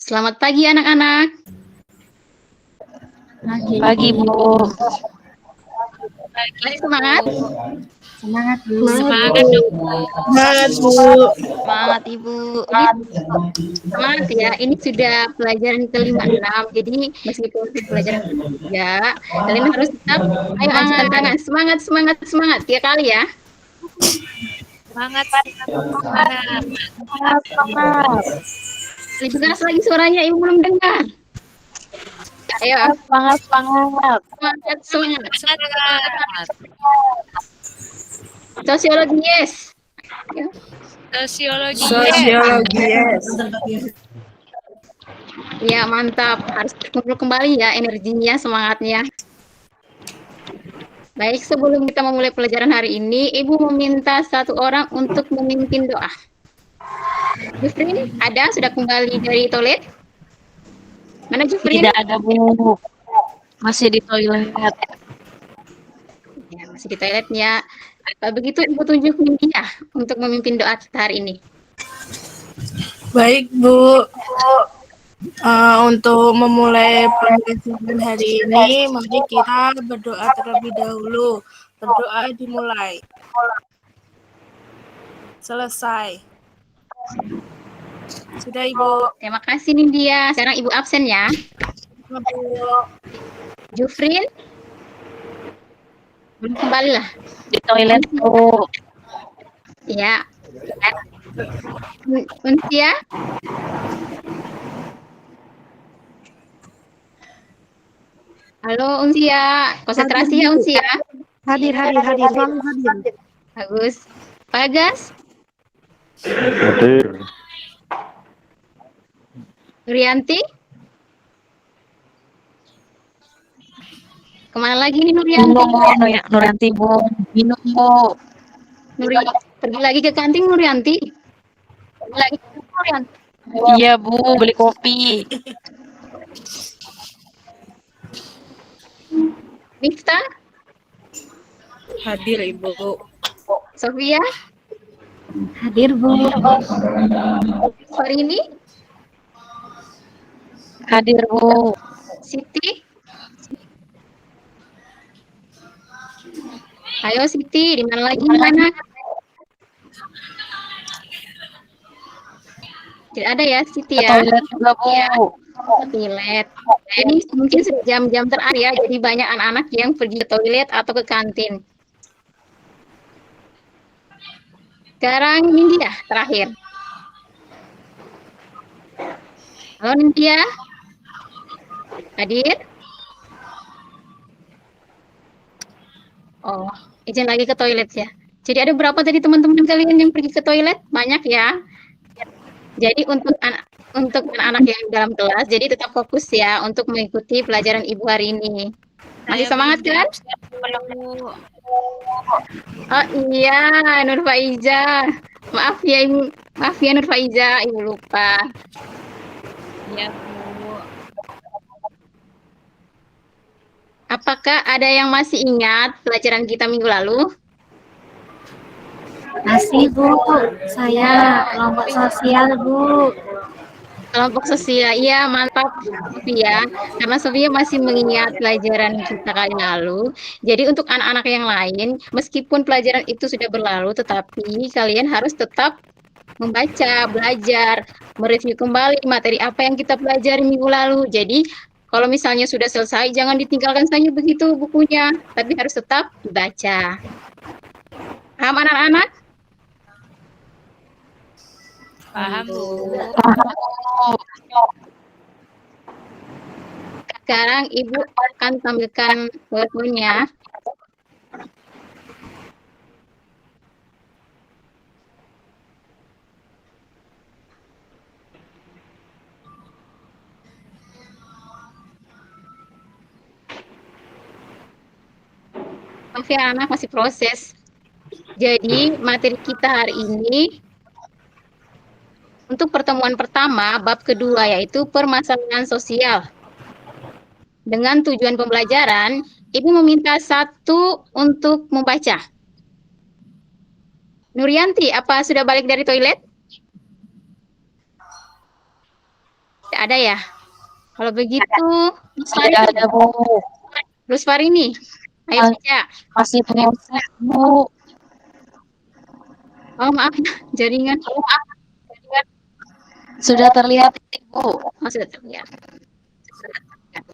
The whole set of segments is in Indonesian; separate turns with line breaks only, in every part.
Selamat pagi anak-anak.
Pagi, Bu.
Masih semangat?
Semangat, Bu.
Semangat dong, Bu.
Semangat, Bu.
Semangat, Ibu. Ini semangat ya. Ini sudah pelajaran ke-56. Jadi meskipun pelajaran ke-3, kalian harus tetap ayo angkat tangan. Semangat, semangat, semangat. 3 kali ya.
Semangat, semangat.
Semangat.
Lebih keras lagi suaranya, Ibu belum dengar. Ayo,
Semangat, semangat.
semangat, semangat.
Semangat.
Sosiologi, yes.
Sosiologi.
Sosiologi, yes.
Ya, mantap. Harus kumpul kembali ya energinya, semangatnya. Baik, sebelum kita memulai pelajaran hari ini, Ibu meminta satu orang untuk memimpin doa. Jufrin, ada? Sudah kembali dari toilet? Mana Jufrin?
Tidak ada, Bu. Masih di toilet.
Ya, masih di toiletnya. Kalau begitu, Ibu tunjuk Nindya untuk memimpin doa kita hari ini.
Baik, Bu. Untuk memulai pelajaran hari ini, mari kita berdoa terlebih dahulu. Berdoa dimulai. Selesai. Sudah, Ibu.
Terima kasih Nindya. Sekarang Ibu absen ya.
Bu.
Jufrin? Belum kembali lah.
Di toilet, Bu.
Ya. Unsia? Halo Unsia, konsentrasi ya Unsia.
Hadir. Selalu hadir.
Bagus. Bagas?
Hadir.
Nurianti? Kemana lagi nih Nurianti?
Minum, Nurianti, Bu. Minum, Bu.
Pergi lagi ke kantin Nurianti? Pergi lagi ke Nurianti?
Iya, Bu. Beli kopi.
Miftah?
Hadir, Ibu.
Sofia?
Hadir, Bu.
Farini?
Hadir, Bu.
Siti? Ayo Siti, di mana lagi? Di mana? Tidak ada ya Siti
Ke
ya?
toilet juga, Bu.
Toilet. Ini mungkin sudah jam-jam terakhir ya, jadi banyak anak-anak yang pergi ke toilet atau ke kantin. Sekarang Nindya terakhir. Halo Nindya. Hadir? Oh, izin lagi ke toilet ya. Jadi ada berapa tadi teman-teman kalian yang pergi ke toilet? Banyak ya. Jadi untuk anak-anak yang dalam kelas, jadi tetap fokus ya untuk mengikuti pelajaran Ibu hari ini. Masih semangat kan? Oh iya, Nur Faiza. Maaf ya Ibu, maaf ya Nur Faiza, Ibu lupa.
Iya, Bu.
Apakah ada yang masih ingat pelajaran kita minggu lalu?
Masih, Bu. Saya kelompok sosial, Bu.
Kelompok sosial, iya mantap Sofia. Karena Sofia masih mengingat pelajaran kita kali lalu. Jadi untuk anak-anak yang lain, meskipun pelajaran itu sudah berlalu, tetapi kalian harus tetap membaca, belajar, mereview kembali materi apa yang kita pelajari minggu lalu. Jadi kalau misalnya sudah selesai, jangan ditinggalkan saja begitu bukunya, tapi harus tetap dibaca. Paham anak-anak?
Paham, Bu.
Sekarang Ibu akan tampilkan PowerPoint-nya. Maaf ya anak, masih proses. Jadi materi kita hari ini untuk pertemuan pertama, bab kedua yaitu permasalahan sosial. Dengan tujuan pembelajaran, Ibu meminta satu untuk membaca. Nurianti, apa sudah balik dari toilet? Tidak Tidak ada ya? Kalau begitu,
Tidak ada, Bu.
Rusfarini, ayo
Mas-
baca.
Masih proses, Bu.
Oh maaf, jaringan.
Sudah terlihat, Ibu.
Oh, sudah terlihat.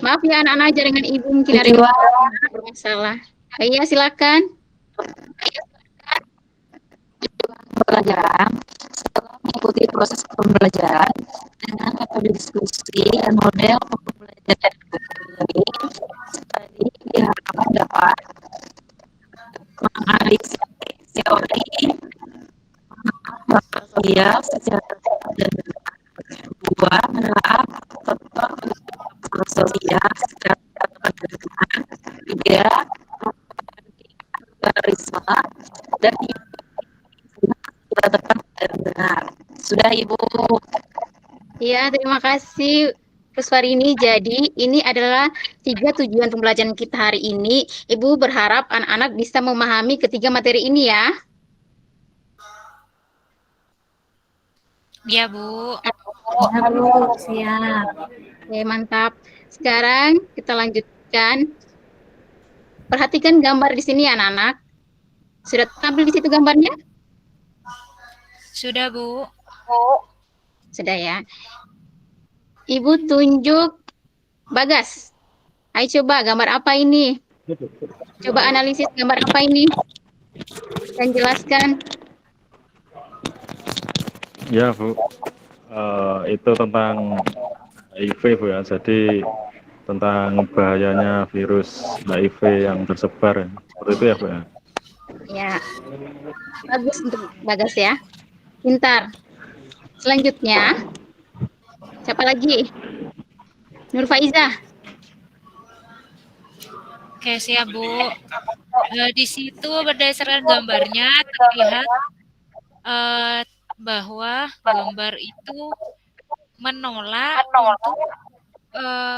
Maaf ya anak-anak, jaringan ibu mungkin ada
Tujuan
yang bermasalah. Iya, silakan.
pembelajaran setelah mengikuti proses pembelajaran dengan metode diskusi dan model pembelajaran ini, studi diharapkan dapat menganalisis teori sosial secara tepat dan benar. Dua, menelaah faktor sosial secara tepat dan benar. Tiga, karisma dan secara tepat dan benar. Sudah, Ibu.
Iya, terima kasih Rusfarini. Jadi ini adalah 3 tujuan pembelajaran kita hari ini. Ibu berharap anak-anak bisa memahami ketiga materi ini ya.
Iya, Bu.
Ya, Bu, siap.
Oke, mantap. Sekarang kita lanjutkan. Perhatikan gambar di sini anak-anak. Sudah tampil di situ gambarnya?
Sudah, Bu.
Sudah ya. Ibu tunjuk Bagas. Ayo coba gambar apa ini? Coba analisis gambar apa ini? Dan jelaskan.
Ya, Bu. Itu tentang HIV, Bu ya. Jadi tentang bahayanya virus HIV yang tersebar. Seperti itu ya, Bu ya.
Ya. Bagus untuk Bagas ya. Pintar. Selanjutnya, siapa lagi? Nur Faiza.
Oke, siap, Bu. Di situ berdasarkan gambarnya terlihat bahwa gambar itu menolak untuk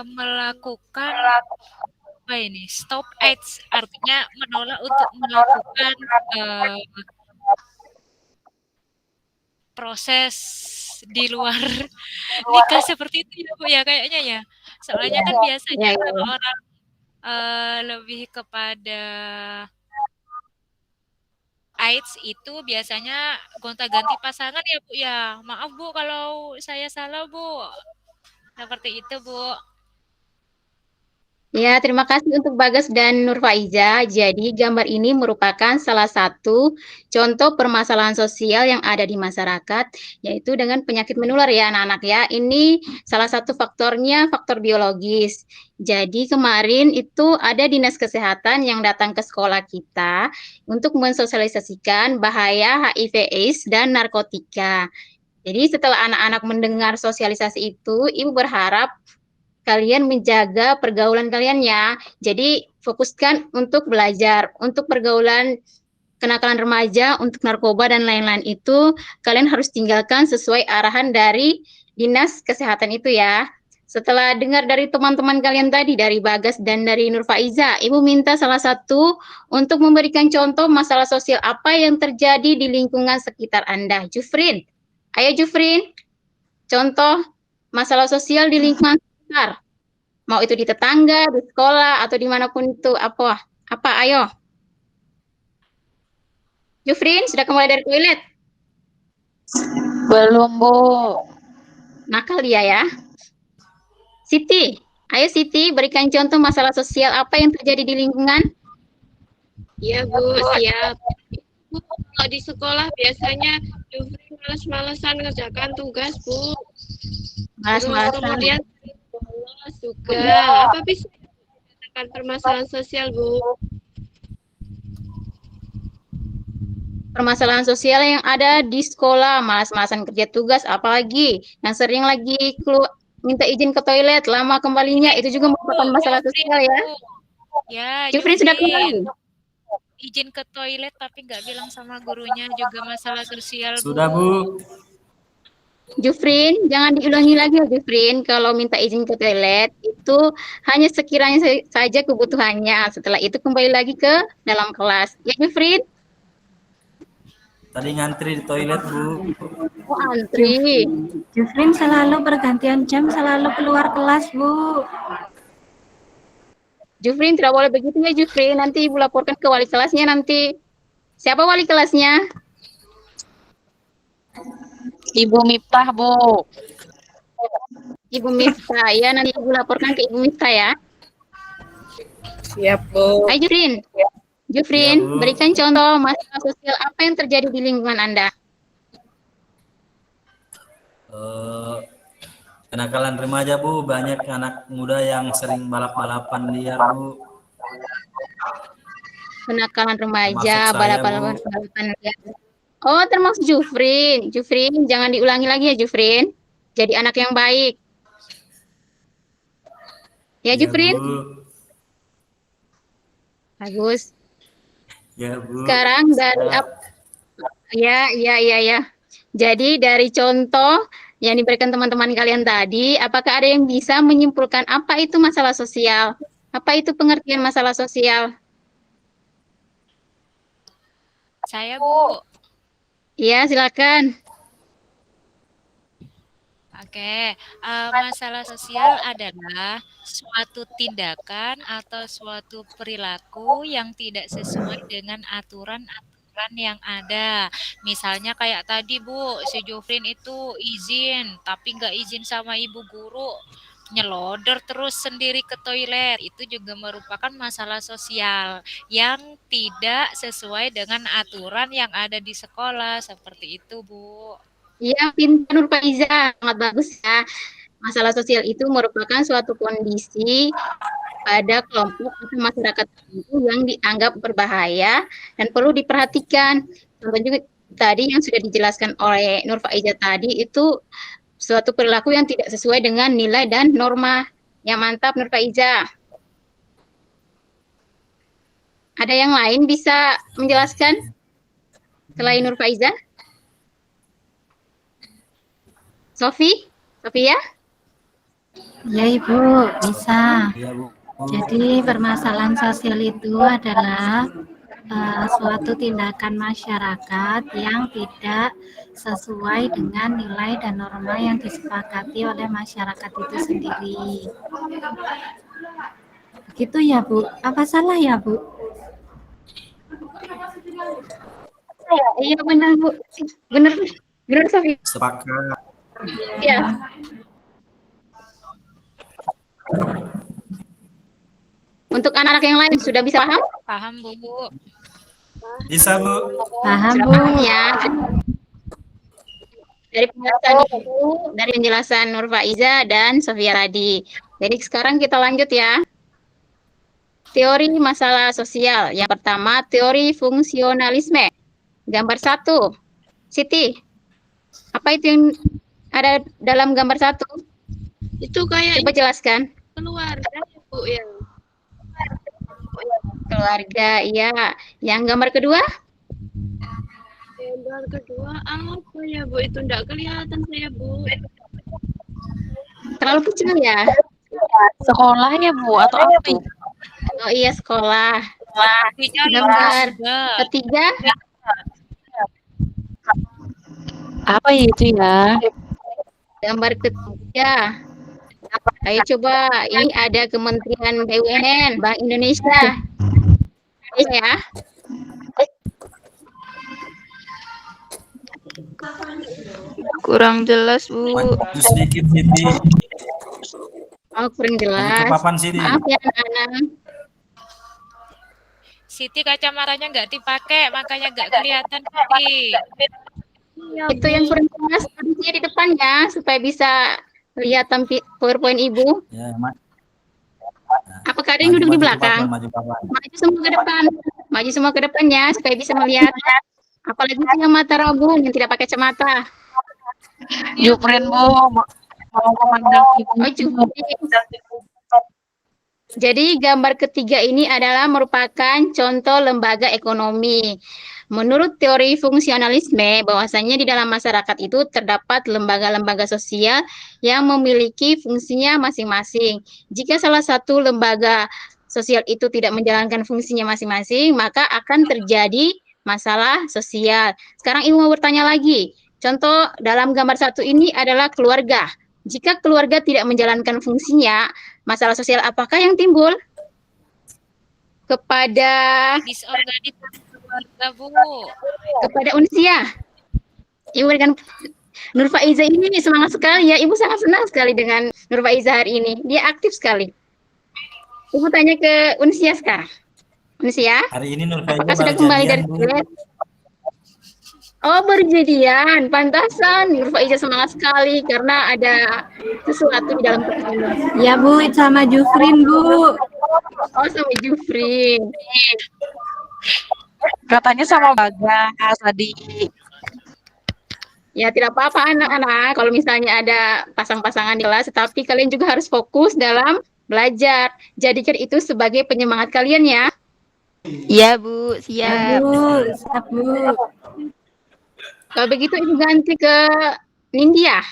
melakukan apa ini? Stop AIDS, artinya menolak untuk melakukan proses di luar nikah seperti itu ya, Bu ya, kayaknya ya. Soalnya kan biasanya
Ya,
kalau orang lebih kepada AIDS itu biasanya gonta-ganti pasangan ya, Bu ya. Maaf, Bu, kalau saya salah, Bu. Seperti itu, Bu.
Ya, terima kasih untuk Bagas dan Nur Faiza. Jadi, gambar ini merupakan salah satu contoh permasalahan sosial yang ada di masyarakat, yaitu dengan penyakit menular ya anak-anak ya. Ini salah satu faktornya faktor biologis. Jadi, kemarin itu ada dinas kesehatan yang datang ke sekolah kita untuk mensosialisasikan bahaya HIV/AIDS dan narkotika. Jadi, setelah anak-anak mendengar sosialisasi itu, Ibu berharap kalian menjaga pergaulan kalian ya. Jadi fokuskan untuk belajar, untuk pergaulan kenakalan remaja, untuk narkoba dan lain-lain itu kalian harus tinggalkan sesuai arahan dari dinas kesehatan itu ya. Setelah dengar dari teman-teman kalian tadi, dari Bagas dan dari Nur Faiza, Ibu minta salah satu untuk memberikan contoh masalah sosial apa yang terjadi di lingkungan sekitar Anda. Jufrin, ayo Jufrin, contoh masalah sosial di lingkungan sekitar. Mau itu di tetangga, di sekolah, atau dimanapun itu. Apa? Ayo. Jufrin, sudah kembali dari toilet?
Belum, Bu.
Nakal dia ya. Siti, ayo Siti, berikan contoh masalah sosial apa yang terjadi di lingkungan.
Iya, Bu, siap. Bu, kalau di sekolah biasanya Jufri males-malesan ngerjakan tugas, Bu.
Malas-malasan.
Kemudian bolos juga. Apa bisa dikatakan permasalahan sosial, Bu?
Permasalahan sosial yang ada di sekolah, malas-malasan kerja tugas, apalagi yang sering lagi minta izin ke toilet, lama kembalinya, itu juga merupakan masalah sosial ya.
Ya,
Jufrin sudah kembali.
Izin ke toilet tapi nggak bilang sama gurunya juga masalah sosial, Bu.
Sudah, Bu.
Jufrin, jangan diulangi lagi ya Jufrin. Kalau minta izin ke toilet itu hanya sekiranya saja kebutuhannya. Setelah itu kembali lagi ke dalam kelas. Ya Jufrin?
Tadi ngantri di toilet, Bu.
Oh, antri.
Jufrin selalu bergantian jam, selalu keluar kelas, Bu.
Jufrin tidak boleh begitu ya, Jufrin. Nanti Ibu laporkan ke wali kelasnya nanti. Siapa wali kelasnya?
Ibu Miftah, Bu.
Ibu Miftah. Ya, nanti Ibu laporkan ke Ibu Miftah ya.
Siap, Bu.
Hai, Jufrin. Jufrin,
Ya, Bu.
berikan contoh masalah sosial apa yang terjadi di lingkungan Anda.
Kenakalan remaja, Bu. Banyak anak muda yang sering balap-balapan liar, Bu.
Kenakalan remaja,
Termasuk saya, Bu.
balapan liar. Oh, termasuk Jufrin. Jufrin, jangan diulangi lagi ya, Jufrin. Jadi anak yang baik. Ya,
Ya,
Jufrin?
Bu.
Bagus.
Ya, Bu.
Sekarang dari ya. Jadi dari contoh yang diberikan teman-teman kalian tadi, apakah ada yang bisa menyimpulkan apa itu masalah sosial? Apa itu pengertian masalah sosial?
Saya, Bu.
Iya, silakan.
Oke, masalah sosial adalah suatu tindakan atau suatu perilaku yang tidak sesuai dengan aturan-aturan yang ada. Misalnya kayak tadi, Bu, si Jufrin itu izin, tapi nggak izin sama ibu guru, nyelodor terus sendiri ke toilet. Itu juga merupakan masalah sosial yang tidak sesuai dengan aturan yang ada di sekolah. Seperti itu, Bu.
Iya, pintar Nurfaiza, sangat bagus ya. Masalah sosial itu merupakan suatu kondisi pada kelompok atau masyarakat tertentu yang dianggap berbahaya dan perlu diperhatikan. Contoh juga tadi yang sudah dijelaskan oleh Nurfaiza tadi itu suatu perilaku yang tidak sesuai dengan nilai dan norma. Yang mantap Nurfaiza. Ada yang lain bisa menjelaskan selain Nurfaiza? Sofia?
Ya, Ibu, bisa.
Ya, Bu.
Jadi permasalahan sosial itu adalah suatu tindakan masyarakat yang tidak sesuai dengan nilai dan norma yang disepakati oleh masyarakat itu sendiri. Begitu ya, Bu? Apa salah ya, Bu?
Iya benar Bu. Benar Sofia.
Sepakat.
Iya. Untuk anak-anak yang lain sudah bisa paham?
Paham, Bu.
Bisa, Bu.
Paham,
Sudah
Bu?
paham ya? Dari penjelasan Ibu, dari penjelasan Nurfaiza dan Sofia Radi. Jadi sekarang kita lanjut ya. Teori masalah sosial. Yang pertama, teori fungsionalisme. Gambar 1. Siti, apa itu yang ada dalam gambar 1?
Itu kayak
Coba jelaskan.
keluarga ya, Bu ya.
Keluarga, iya. Yang gambar kedua?
Gambar kedua apa ya, Bu? Itu enggak kelihatan saya, Bu.
Terlalu kecil ya?
Sekolah ya, Bu? Atau apa?
Oh iya, sekolah.
Artinya
Gambar
lembaga.
ketiga?
Apa itu ya?
Gambar ketiga. Ayo coba, ini ada Kementerian BUMN, Bank Indonesia. Ya.
Kurang jelas, Bu.
Maju sedikit, Siti.
Oh, kurang
Maju ke
jelas.
papan, Siti.
Maaf ya anak-anak.
Siti kacamatanya nggak dipakai, makanya nggak kelihatan, Siti.
Itu yang kurang jelas, tulisnya di depannya supaya bisa lihat PowerPoint Ibu.
Ya,
Apakah ada yang duduk di belakang?
Maju papan.
Maju semua ke depan. Maju semua ke depannya supaya bisa melihat. Apalagi yang mata rabun yang tidak pakai kacamata.
Jufrin, Bu. Mau memandang
Oh, cukup. Jadi gambar ketiga ini adalah merupakan contoh lembaga ekonomi. Menurut teori fungsionalisme, bahwasanya di dalam masyarakat itu terdapat lembaga-lembaga sosial yang memiliki fungsinya masing-masing. Jika salah satu lembaga sosial itu tidak menjalankan fungsinya masing-masing, maka akan terjadi masalah sosial. Sekarang Ibu mau bertanya lagi. Contoh dalam gambar satu ini adalah keluarga. Jika keluarga tidak menjalankan fungsinya, masalah sosial apakah yang timbul? Kepada
Disorganisasi keluarga, Bu.
kepada Unsia. Ibu dengan Nur Faiza ini semangat sekali ya. Ibu sangat senang sekali dengan Nur Faiza hari ini. Dia aktif sekali. Ibu tanya ke Unsia sekarang. Unsia,
Hari ini Nur
apakah
Faiza
sudah
baru
kembali dari
jadian, Bu.
toilet? Oh, berjadian. Pantasan Nur Faiza semangat sekali karena ada sesuatu di dalam kepala.
Ya Bu, sama Jufrin Bu.
Oh, sama Jufrin.
Katanya sama Bagas tadi.
Ya, tidak apa-apa anak-anak kalau misalnya ada pasang-pasangan di kelas, tetapi kalian juga harus fokus dalam belajar. Jadikan itu sebagai penyemangat kalian ya.
Iya Bu,
Ya
siap.
Bu, siap Bu.
Kalau begitu Ibu ganti ke Nindya.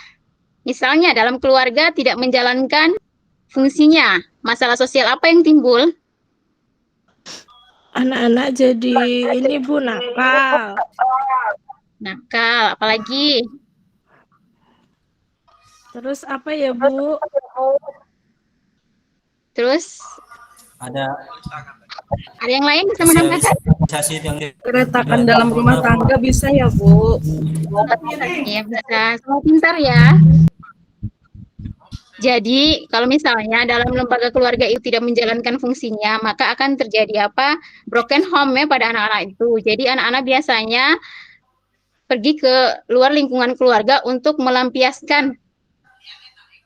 Misalnya dalam keluarga tidak menjalankan fungsinya, masalah sosial apa yang timbul?
Anak-anak jadi ini Bu, nakal.
Nakal, apalagi?
Terus apa ya Bu?
Terus
Ada
ada yang lain bisa menambahkan?
sosialisasi yang
Keretakan dalam rumah tangga bisa ya Bu?
Iya bisa, semua pintar ya. Jadi kalau misalnya dalam lembaga keluarga itu tidak menjalankan fungsinya, maka akan terjadi apa? Broken home ya pada anak-anak itu. Jadi anak-anak biasanya pergi ke luar lingkungan keluarga untuk melampiaskan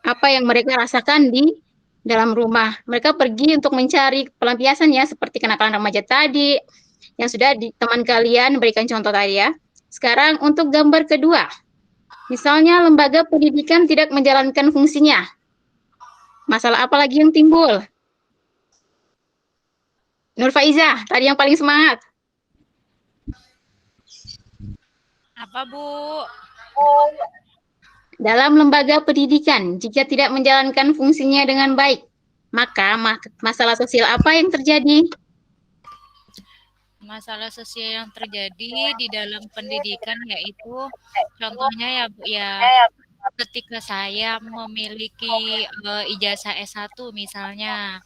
apa yang mereka rasakan di dalam rumah. Mereka pergi untuk mencari pelampiasan ya, seperti kenakalan remaja tadi, yang sudah di teman kalian berikan contoh tadi ya. Sekarang untuk gambar kedua. Misalnya lembaga pendidikan tidak menjalankan fungsinya. Masalah apa lagi yang timbul? Nur Faiza, tadi yang paling semangat.
Apa, Bu?
Dalam lembaga pendidikan, jika tidak menjalankan fungsinya dengan baik, maka masalah sosial apa yang terjadi?
Masalah sosial yang terjadi di dalam pendidikan yaitu contohnya ya Bu ya, ketika saya memiliki ijazah S1 misalnya.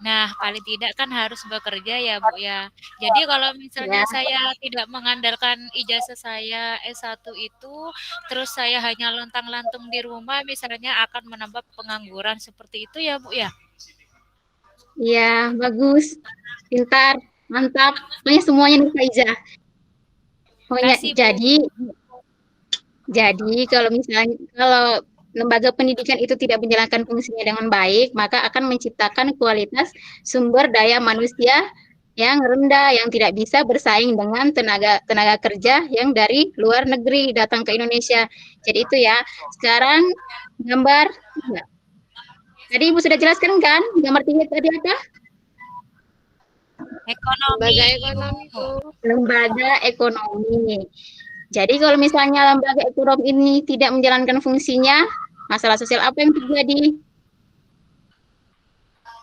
Nah, paling tidak kan harus bekerja ya Bu ya. Jadi kalau misalnya saya tidak mengandalkan ijazah saya S1 itu, terus saya hanya lontang-lantung di rumah misalnya akan menambah pengangguran seperti itu ya Bu ya.
Ya, bagus. Pintar, mantap. Pokoknya semuanya nih Faiza. Pokoknya
Kasih, Bu.
jadi kalau misalnya kalau lembaga pendidikan itu tidak menjalankan fungsinya dengan baik, maka akan menciptakan kualitas sumber daya manusia yang rendah, yang tidak bisa bersaing dengan tenaga kerja yang dari luar negeri datang ke Indonesia. Jadi itu ya. Sekarang gambar tiga. Tadi Ibu sudah jelaskan kan? Gambar 3 tadi apa?
Ekonomi.
Lembaga ekonomi, Bu.
Lembaga ekonomi. Jadi kalau misalnya lembaga ekonomi ini tidak menjalankan fungsinya, masalah sosial apa yang terjadi?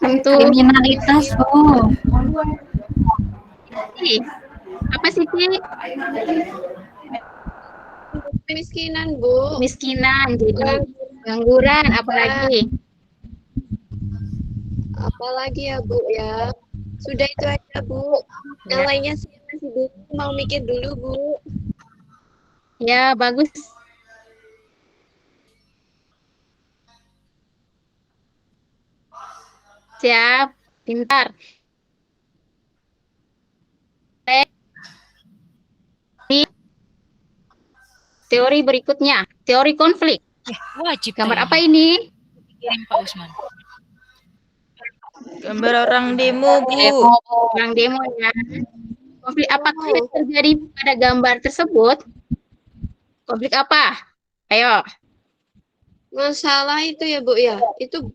Untuk
Kriminalitas Bu.
apa sih, Ki?
Kemiskinan, Bu.
Kemiskinan, jadi pengangguran, apalagi?
Apalagi ya, Bu ya. Sudah itu aja, Bu. Yang lainnya saya masih mau mikir dulu, Bu.
Ya, bagus. Siap, pintar. Teori berikutnya, teori konflik.
Wajib.
Gambar apa ini?
Kirim Pak Usman.
Gambar orang demo Bu.
Orang demo ya. Konflik apakah yang terjadi pada gambar tersebut? Konflik apa? Ayo.
Masalah itu ya, Bu ya. Itu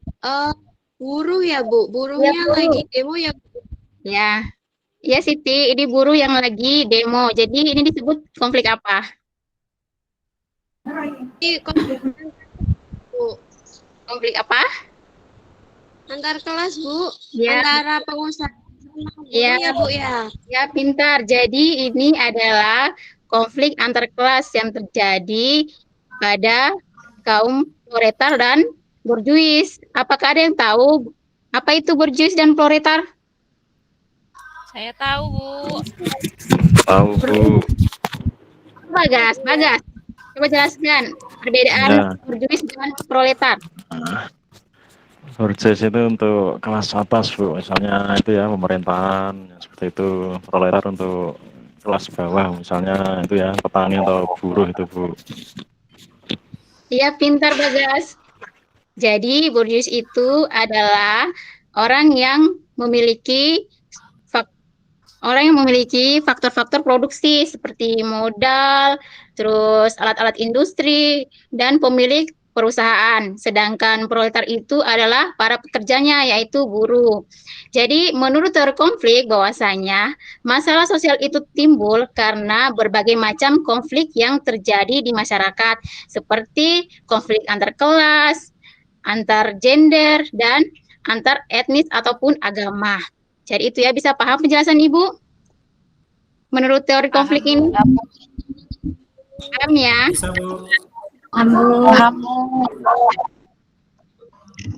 buruh ya, Bu. Buruhnya
Ya, Bu.
lagi demo ya, Bu.
Ya. Ya Siti, ini buruh yang lagi demo. Jadi ini disebut konflik apa?
Ini konflik, Bu.
Konflik apa?
Antar kelas, Bu.
Ya.
Antara pengusaha sama
Iya,
Ya, Bu, ya.
ya pintar. Jadi ini adalah konflik antar kelas yang terjadi pada kaum proletar dan borjuis. Apakah ada yang tahu apa itu borjuis dan proletar?
Saya tahu, Bu.
Tahu Bu.
Bagas, coba jelaskan perbedaan
Ya.
borjuis dan proletar.
Borjuis itu untuk kelas atas Bu, misalnya itu ya pemerintahan seperti itu. Proletar untuk kelas bawah, misalnya itu ya petani atau buruh itu Bu.
Iya, pintar Bagas. Jadi borjuis itu adalah orang yang memiliki faktor-faktor produksi seperti modal, terus alat-alat industri, dan pemilik perusahaan. Sedangkan proletar itu adalah para pekerjanya, yaitu buruh. Jadi menurut teori konflik bahwasanya masalah sosial itu timbul karena berbagai macam konflik yang terjadi di masyarakat, seperti konflik antar kelas, antar gender, dan antar etnis ataupun agama. Jadi itu ya, bisa paham penjelasan Ibu? Menurut teori konflik ini? Paham ya?
Bisa, Bu.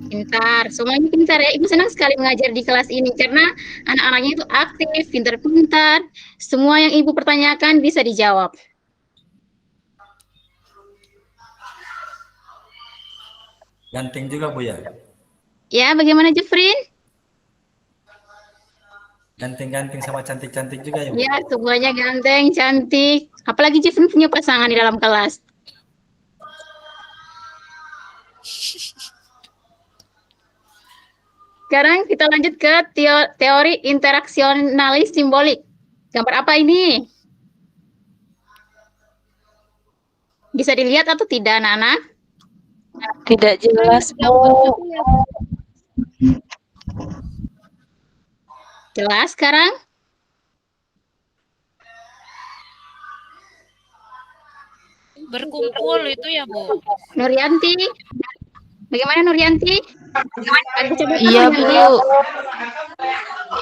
Pintar, semuanya pintar ya. Ibu senang sekali mengajar di kelas ini karena anak-anaknya itu aktif, pintar-pintar. Semua yang Ibu pertanyakan bisa dijawab.
Ganteng juga, Bu, ya?
Ya, bagaimana Jufrin?
Ganteng-ganteng sama cantik-cantik juga ya, Bu?
Ya, semuanya ganteng, cantik. Apalagi Jufrin punya pasangan di dalam kelas. Sekarang kita lanjut ke teori interaksionalis simbolik. Gambar apa ini? Bisa dilihat atau tidak, anak-anak?
Tidak jelas, Bu.
Jelas sekarang?
Berkumpul itu ya, Bu.
Nuryanti, bagaimana Nuryanti?
Iya, Bu.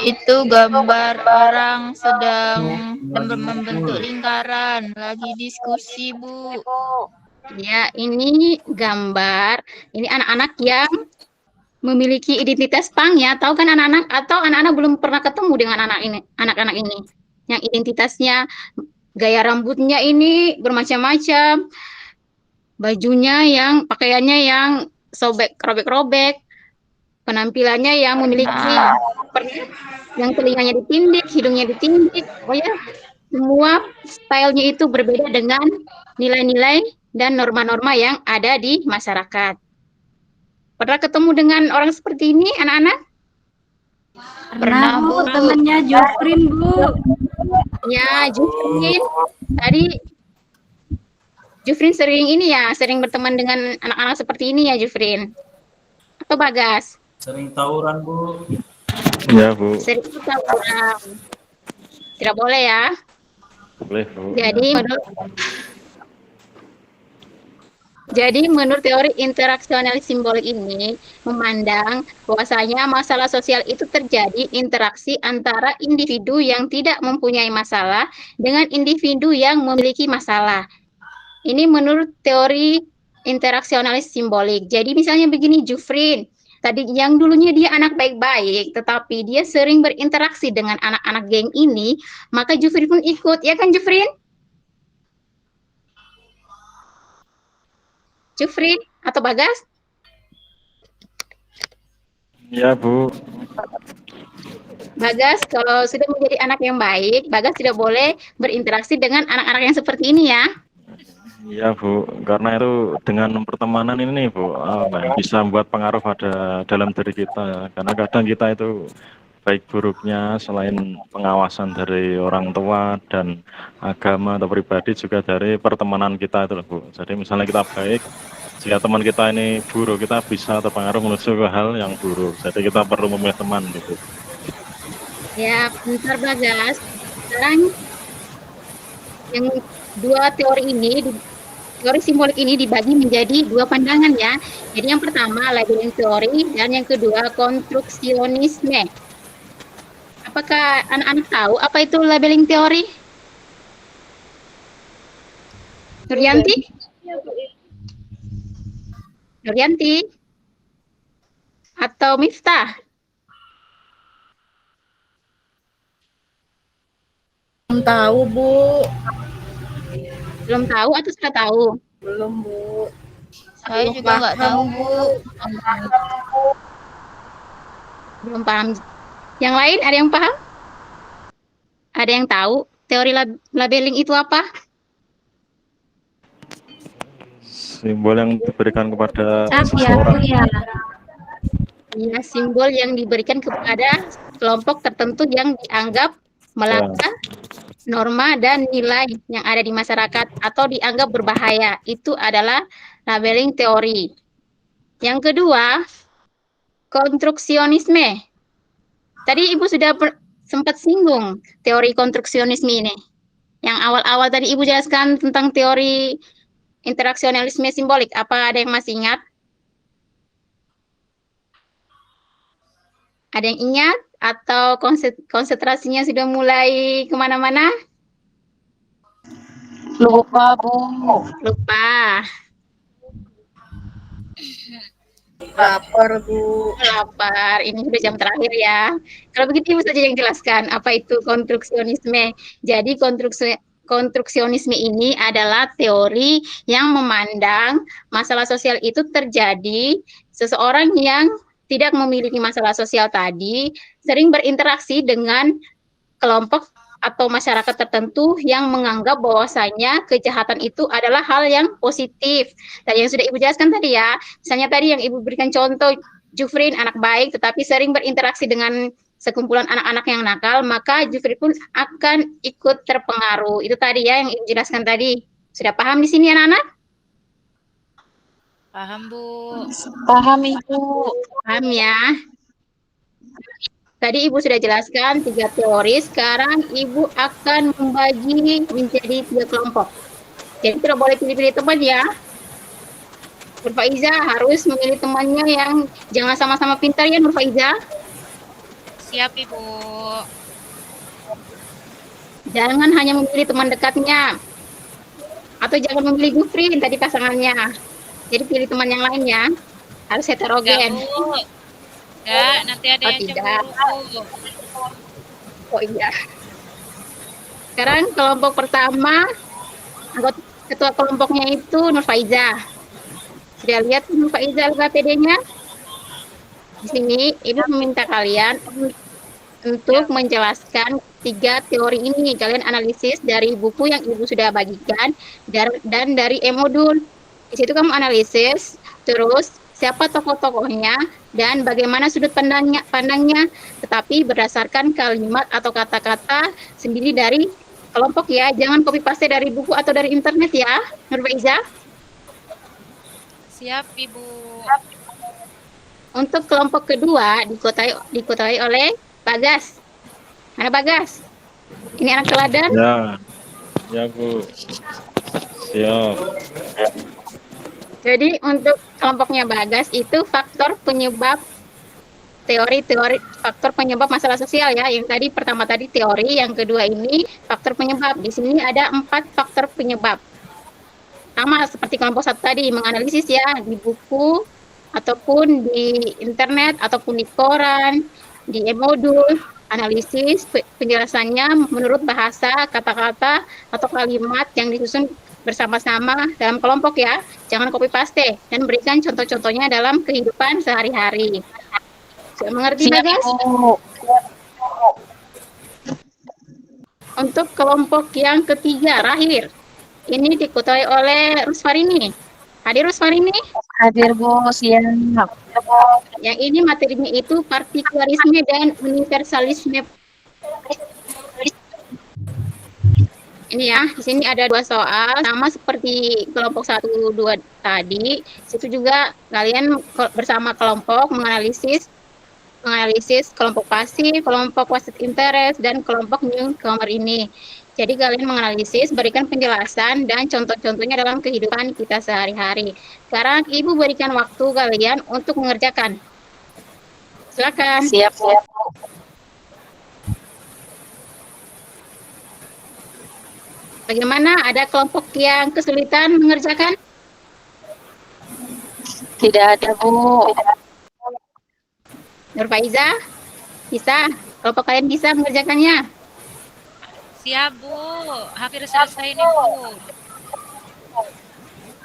Itu gambar orang sedang membentuk lingkaran, lagi diskusi, Bu.
Ya, ini gambar. Ini anak-anak yang memiliki identitas punk ya. Tahu kan anak-anak, atau anak-anak belum pernah ketemu dengan anak-anak ini. Yang identitasnya, gaya rambutnya ini bermacam-macam. Bajunya pakaiannya yang sobek, robek-robek. Penampilannya yang memiliki yang telinganya ditindik, hidungnya ditindik. Oh ya, semua stylenya itu berbeda dengan nilai-nilai dan norma-norma yang ada di masyarakat. Pernah ketemu dengan orang seperti ini, anak-anak?
Pernah, Bu, temannya Jufrin, Bu.
Ya, Jufrin. Tadi Jufrin sering berteman dengan anak-anak seperti ini ya, Jufrin? Atau Bagas?
Sering tawuran, Bu.
Ya Bu.
Sering tawuran. Tidak boleh ya.
Boleh Bu.
Jadi menurut teori interaksionalis simbolik ini memandang bahwasanya masalah sosial itu terjadi interaksi antara individu yang tidak mempunyai masalah dengan individu yang memiliki masalah. Ini menurut teori interaksionalis simbolik. Jadi misalnya begini, Jufrin, tadi yang dulunya dia anak baik-baik, tetapi dia sering berinteraksi dengan anak-anak geng ini, maka Jufrin pun ikut, ya kan Jufrin? Jufrin atau Bagas?
Ya Bu.
Bagas, kalau sudah menjadi anak yang baik, Bagas tidak boleh berinteraksi dengan anak-anak yang seperti ini ya.
Iya Bu, karena itu dengan pertemanan ini Bu, bisa membuat pengaruh pada dalam diri kita ya. Karena kadang kita itu baik buruknya selain pengawasan dari orang tua dan agama atau pribadi juga dari pertemanan kita itu Bu. Jadi misalnya kita baik, jika teman kita ini buruk, kita bisa terpengaruh menuju ke hal yang buruk. Jadi kita perlu memilih teman gitu.
Ya, pintar Bagas. Sekarang yang dua teori simbolik ini dibagi menjadi dua pandangan ya. Jadi yang pertama labeling teori dan yang kedua konstruksionisme. Apa Apakah anak-anak tahu apa itu labeling teori? Nuryanti? Nuryanti? Atau Miftah?
Belum tahu, Bu.
Belum tahu atau sudah tahu?
Belum, Bu.
Saya juga nggak tahu, Bu.
Belum paham. Yang lain ada yang paham? Ada yang tahu teori labeling itu apa?
Simbol yang diberikan kepada
Ya,
seseorang.
ya.
Ya, simbol yang diberikan kepada kelompok tertentu yang dianggap melanggar norma dan nilai yang ada di masyarakat atau dianggap berbahaya. Itu adalah labeling teori. Yang kedua, konstruksionisme. Tadi Ibu sudah sempat singgung teori konstruksionisme ini. Yang awal-awal tadi Ibu jelaskan tentang teori interaksionalisme simbolik. Apa ada yang masih ingat? Ada yang ingat? Atau konsentrasinya sudah mulai kemana-mana?
Lupa, Bu.
Lupa.
Lapar, Bu.
Lapar. Ini sudah jam terakhir ya. Kalau begitu Ibu saja yang jelaskan apa itu konstruksionisme. Jadi konstruksionisme ini adalah teori yang memandang masalah sosial itu terjadi seseorang yang tidak memiliki masalah sosial tadi sering berinteraksi dengan kelompok atau masyarakat tertentu yang menganggap bahwasanya kejahatan itu adalah hal yang positif. Dan yang sudah Ibu jelaskan tadi ya, misalnya tadi yang Ibu berikan contoh, Jufrin anak baik tetapi sering berinteraksi dengan sekumpulan anak-anak yang nakal, maka Jufrin pun akan ikut terpengaruh. Itu tadi ya yang Ibu jelaskan tadi. Sudah paham di sini anak-anak?
Paham, Bu.
Paham, Ibu.
Paham ya? Tadi Ibu sudah jelaskan 3 teori, sekarang Ibu akan membagi menjadi 3 kelompok. Jadi tidak boleh pilih-pilih teman ya. Nur Faiza harus memilih temannya yang jangan sama-sama pintar ya Nur Faiza.
Siap, Ibu.
Jangan hanya memilih teman dekatnya. Atau jangan memilih Gufrin tadi pasangannya. Jadi pilih teman yang lain ya. Harus heterogen.
Enggak, Bu. Enggak, nanti ada yang
tidak.
cemburu, Bu.
Oh iya. Sekarang kelompok pertama, anggota ketua kelompoknya itu Nur Faiza. Sudah lihat Nur Faiza LKPD-nya? Di sini Ibu meminta kalian untuk menjelaskan 3 teori ini. Kalian analisis dari buku yang Ibu sudah bagikan dan dari e-modul. Di situ kamu analisis, terus siapa tokoh-tokohnya dan bagaimana sudut pandangnya, tetapi berdasarkan kalimat atau kata-kata sendiri dari kelompok ya. Jangan copy paste dari buku atau dari internet ya, Nur Faiza.
Siap, Ibu.
Untuk kelompok kedua dikuasai oleh Bagas. Mana Bagas? Ini anak teladan?
Ya, ya Bu. Siap.
Jadi untuk kelompoknya Bagas itu faktor penyebab teori-teori faktor penyebab masalah sosial ya. Yang tadi pertama tadi teori, yang kedua ini faktor penyebab. Di sini ada 4 faktor penyebab. Sama seperti kelompok 1 tadi, menganalisis ya di buku ataupun di internet ataupun di koran, di e-modul, analisis penjelasannya menurut bahasa, kata-kata atau kalimat yang disusun bersama-sama dalam kelompok ya. Jangan copy paste dan berikan contoh-contohnya dalam kehidupan sehari-hari. Sudah mengerti Bagas? Untuk kelompok yang ketiga, Rahir. Ini dikuasai oleh Rusfarini. Hadir Rusfarini?
Hadir, Bu. Siap.
Yang ini materinya itu partikularisme dan universalisme. Ini ya, di sini ada 2 soal, sama seperti kelompok 1, 2 tadi. Situ juga kalian bersama kelompok menganalisis kelompok pasif, kelompok wasted interest, dan kelompok newcomer ini. Jadi kalian menganalisis, berikan penjelasan dan contoh-contohnya dalam kehidupan kita sehari-hari. Sekarang Ibu berikan waktu kalian untuk mengerjakan. Silakan.
Siap, Bu.
Bagaimana? Ada kelompok yang kesulitan mengerjakan?
Tidak ada, Bu.
Nur Faiza, bisa? Kelompok kalian bisa mengerjakannya?
Siap, Bu. Hampir selesai nih, Bu.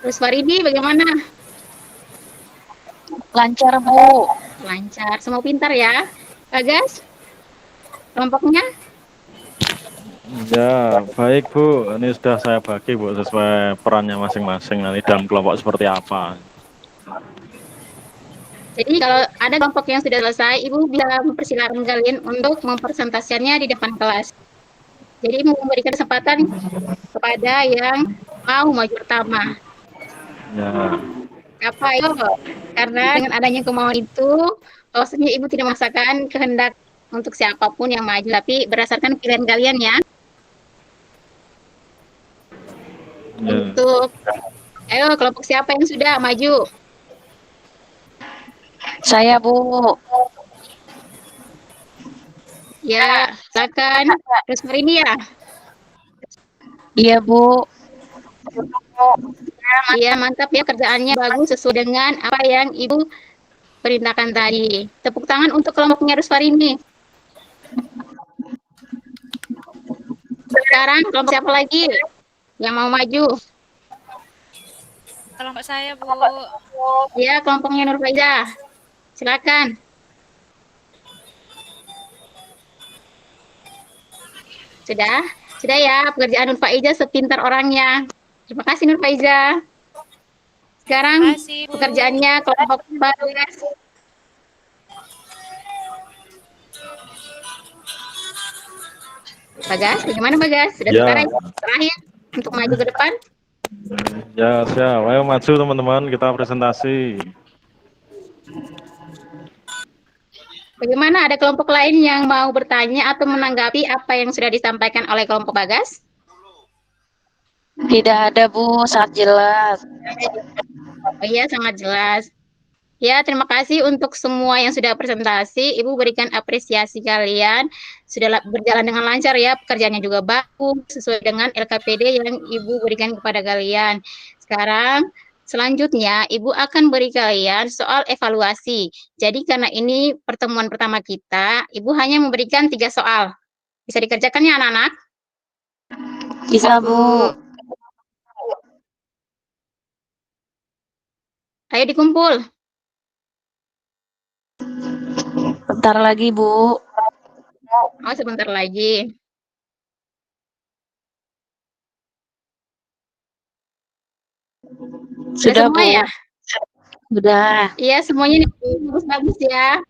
Terus Faridi, bagaimana?
Lancar, Bu.
Lancar, semua pintar ya. Bagas, kelompoknya?
Ya, baik Bu. Ini sudah saya bagi Bu sesuai perannya masing-masing nanti dalam kelompok seperti apa.
Jadi kalau ada kelompok yang sudah selesai, Ibu bisa mempersilahkan kalian untuk mempresentasikannya di depan kelas. Jadi memberikan kesempatan kepada yang mau maju pertama.
Ya.
Apa itu? Karena dengan adanya kemauan itu, bahwasanya Ibu tidak memaksakan kehendak untuk siapapun yang maju, tapi berdasarkan pilihan kalian ya. Untuk, ayo kelompok siapa yang sudah maju?
Saya, Bu.
Ya, silakan. Terus ini ya.
Iya, Bu.
Iya, mantap ya, kerjaannya bagus sesuai dengan apa yang Ibu perintahkan tadi. Tepuk tangan untuk kelompoknya Rusfarini. Sekarang kelompok siapa lagi yang mau maju?
Kelompok saya, Bu.
Ya, kelompoknya Nur Faiza. Silakan. Sudah? Sudah ya, pekerjaan Nur Faiza sepintar orangnya. Terima kasih Nur Faiza. Sekarang
Makasih, Bu.
pekerjaannya kelompok baru. Bagas, bagaimana Bagas? Sudah
Ya.
setara ya? Terakhir untuk maju ke depan?
Ya, siap. Ayo maju teman-teman, kita presentasi.
Bagaimana, ada kelompok lain yang mau bertanya atau menanggapi apa yang sudah disampaikan oleh kelompok Bagas?
Tidak ada, Bu. Sangat jelas.
Oh iya, sangat jelas. Ya, terima kasih untuk semua yang sudah presentasi. Ibu berikan apresiasi kalian. Sudah berjalan dengan lancar ya, pekerjaannya juga bagus, sesuai dengan LKPD yang Ibu berikan kepada kalian. Sekarang, selanjutnya Ibu akan beri kalian soal evaluasi. Jadi karena ini pertemuan pertama kita, Ibu hanya memberikan 3 soal. Bisa dikerjakan ya anak-anak?
Bisa, Bu.
Ayo dikumpul.
Bentar lagi, Bu.
Oh, sebentar lagi.
Sudah,
semua
Bu.
ya?
Sudah.
Iya, semuanya bagus-bagus ya.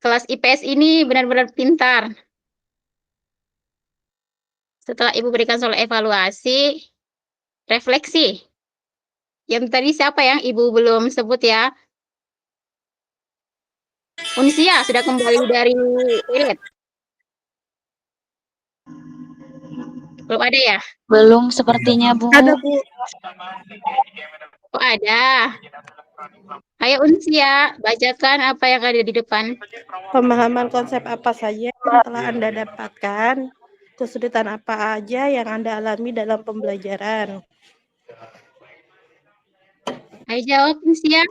Kelas IPS ini benar-benar pintar. Setelah Ibu berikan soal evaluasi, refleksi. Yang tadi siapa yang Ibu belum sebut ya? Unsia sudah kembali dari toilet. Belum ada ya?
Belum sepertinya, Bu.
Ada, Bu.
Oh, ada. Ayo Unsia, bacakan apa yang ada di depan.
Pemahaman konsep apa saja yang telah Anda dapatkan? Kesulitan apa aja yang Anda alami dalam pembelajaran?
Ayo jawab Unsia.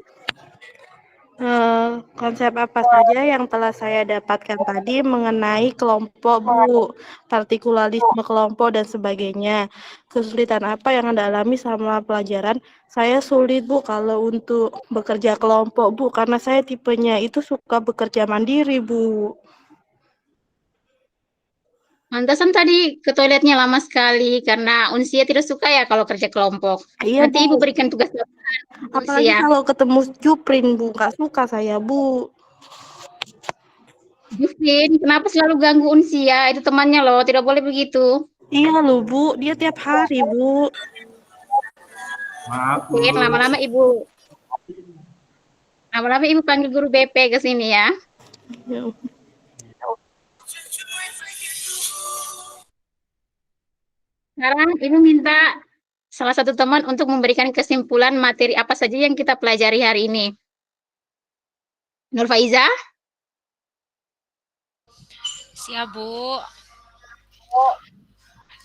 Konsep apa saja yang telah saya dapatkan tadi mengenai kelompok, Bu, partikulisme kelompok dan sebagainya. Kesulitan apa yang Anda alami sama pelajaran? Saya sulit, Bu, kalau untuk bekerja kelompok, Bu, karena saya tipenya itu suka bekerja mandiri, Bu.
Mantasan tadi ke toiletnya lama sekali karena Unsia tidak suka ya kalau kerja kelompok.
Iya,
Nanti Ibu
Bu.
berikan tugas
Apalagi
Unsia.
kalau ketemu Juprin, Bu, nggak suka saya, Bu.
Jufin, kenapa selalu ganggu Unsia? Itu temannya loh, tidak boleh begitu.
Iya loh, Bu, dia tiap hari, Bu.
Maaf, Bu.
Jufin, lama-lama Ibu panggil guru BP ke sini ya.
Ya.
Sekarang Ibu minta salah satu teman untuk memberikan kesimpulan materi apa saja yang kita pelajari hari ini. Nur Faiza?
Siap, Bu.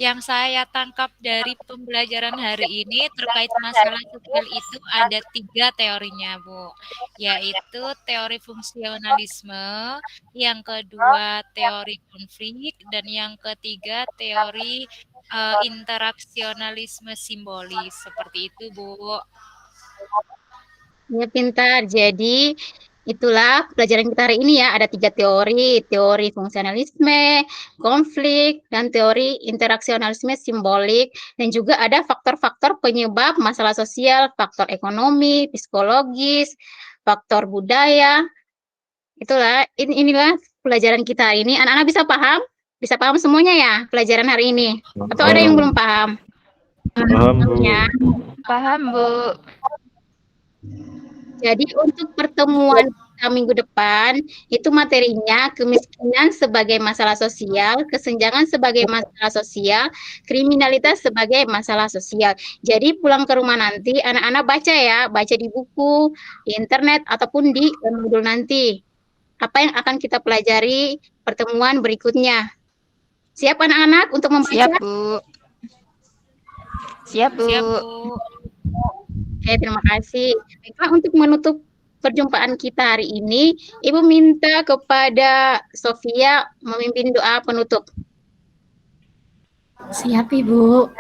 Yang saya tangkap dari pembelajaran hari ini terkait masalah sosial itu ada 3 teorinya, Bu. Yaitu teori fungsionalisme, yang kedua teori konflik, dan yang ketiga teori interaksionalisme simbolis. Seperti itu, Bu.
Ya, pintar. Jadi, itulah pelajaran kita hari ini ya. Ada 3 teori. Teori fungsionalisme, konflik, dan teori interaksionalisme simbolik. Dan juga ada faktor-faktor penyebab masalah sosial, faktor ekonomi, psikologis, faktor budaya. Itulah, inilah pelajaran kita hari ini. Anak-anak bisa paham? Bisa paham semuanya ya pelajaran hari ini? Atau ada yang belum paham?
Paham, Bu.
Ya.
Paham, Bu.
Jadi untuk pertemuan kita minggu depan, itu materinya kemiskinan sebagai masalah sosial, kesenjangan sebagai masalah sosial, kriminalitas sebagai masalah sosial. Jadi pulang ke rumah nanti, anak-anak baca ya, baca di buku, di internet, ataupun di modul nanti. Apa yang akan kita pelajari pertemuan berikutnya. Siap anak-anak untuk membaca?
Siap, Bu. Siap, Bu.
Siap, Bu.
Oke, terima kasih. Baiklah, untuk menutup perjumpaan kita hari ini, Ibu minta kepada Sofia memimpin doa penutup.
Siap, Ibu.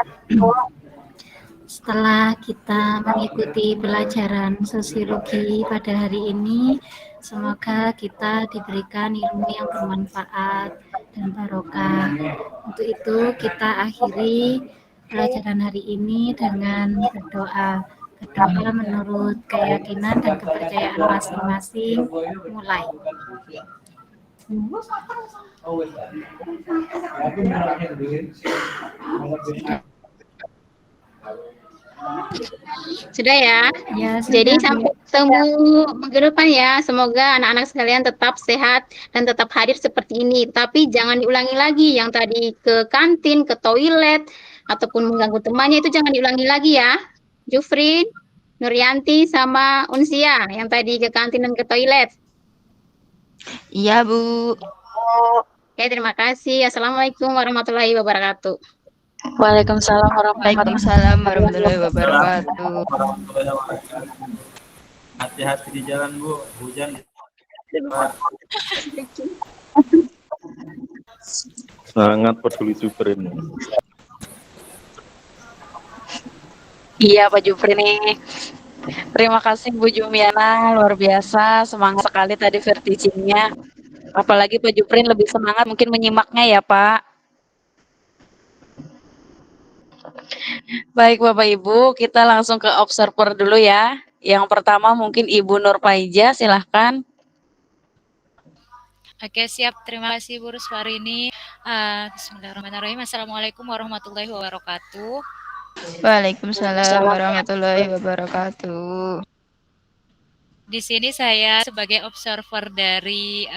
Setelah kita mengikuti pelajaran sosiologi pada hari ini, semoga kita diberikan ilmu yang bermanfaat dan barokah. Untuk itu, kita akhiri pelajaran hari ini dengan berdoa. Berdoa menurut keyakinan dan kepercayaan masing-masing. Mulai.
Sudah ya?
Ya,
Jadi
sudah,
sampai
Bu.
ketemu minggu depan ya. Semoga anak-anak sekalian tetap sehat dan tetap hadir seperti ini. Tapi jangan diulangi lagi yang tadi ke kantin, ke toilet, ataupun mengganggu temannya, itu jangan diulangi lagi ya. Jufrin, Nuryanti, sama Unsia yang tadi ke kantin dan ke toilet.
Iya, Bu.
Oke, terima kasih. Assalamualaikum warahmatullahi wabarakatuh.
Waalaikumsalam warahmatullahi
Waalaikumsalam warahmatullahi wabarakatuh.
Hati-hati di jalan, Bu. Hujan.
Sangat peduli Jufrin.
Iya, Pak Jufri nih. Terima kasih Bu Jumiana, luar biasa, semangat sekali tadi vertisinya. Apalagi Pak Jufrin lebih semangat mungkin menyimaknya ya, Pak. Baik Bapak Ibu, kita langsung ke observer dulu ya. Yang pertama mungkin Ibu Nur Paija, silahkan.
Oke, siap. Terima kasih Bu Ruswarini. Bismillahirrahmanirrahim. Assalamualaikum warahmatullahi wabarakatuh.
Waalaikumsalam warahmatullahi wabarakatuh.
Di sini saya sebagai observer dari